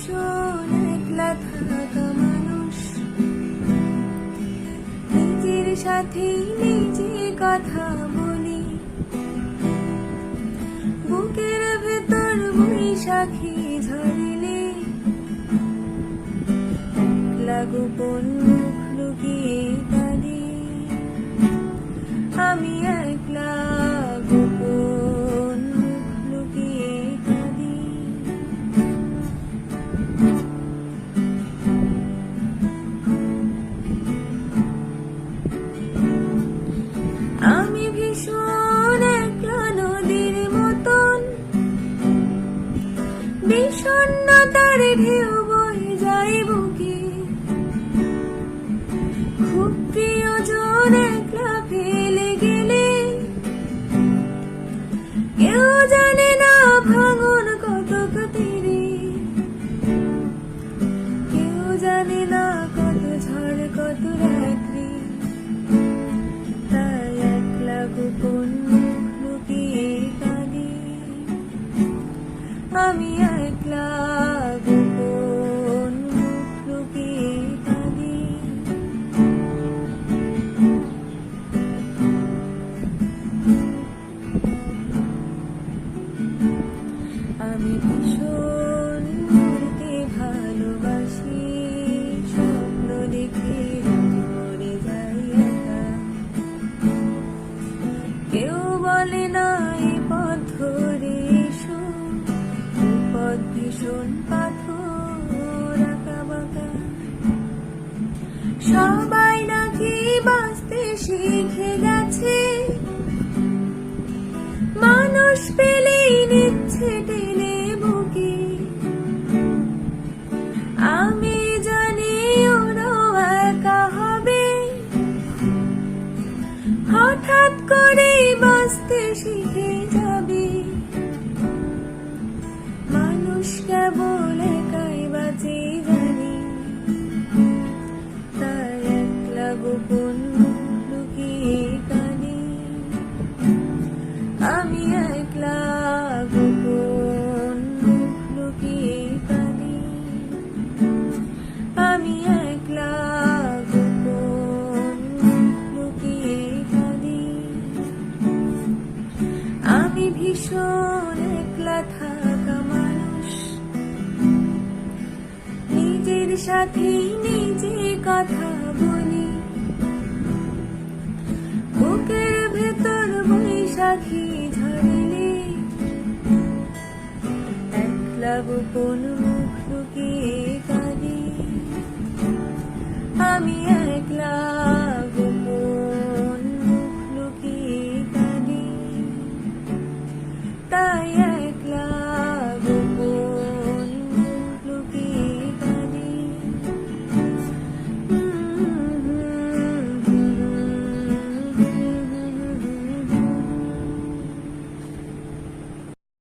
ভীষণ একলা থাকা মানুষ, নিজের সাথে নিজে কথা বলি, বুকের ভেতর বৈশাখী ঝরলে একলা গোপন মুখ লুকিয়ে কাঁদি। আমি একলা গোপন মুখ লুকিয়ে কাঁদি। আমি ভীষণ একলা নদীর মতন, বিষণ্ণতার ঢেউ বয়ে যায় বুকে। খুব প্রিয়জন একলা ফেলে গেলে কেউ জানে না ভাঙন কত তীরে, কেউ জানে না কত ঝড় কত রাত্রি। তাই একলা গোপন মুখ লুকিয়ে কাঁদি। আমি একলা গোপন মুখ লুকিয়ে কাঁদি। আমি ভীষণ মরতে ভালোবাসি, স্বপ্ন দেখে মরে যাই একা। কেউ বলে না এ পথ ধরে এসো, পথ ভীষণ পাথর আঁকা বাঁকা। সবাই নাকি বাঁচতে শিখে গেছে, মানুষ পেলেই নিচ্ছে টেনে বুকে। আমি জানি ওরাও একা হবে, হঠাৎ করেই বাঁচতে শিখে যাবে। মানুষ কেবল একাই বাঁচে জানি, তাই একলা গোপন মুখ লুকিয়ে কাঁদি। আমি একলা গোপন মুখ লুকিয়ে কাঁদি। আমি একলা গোপন মুখ লুকিয়ে কাঁদি। আমি ভীষণ একলা থাকা মানুষ, নিজের সাথে নিজে কথা বলি, বুকের ভেতর বৈশাখী ঝরলে একলা গোপন মুখ লুকিয়ে কাঁদি। আমি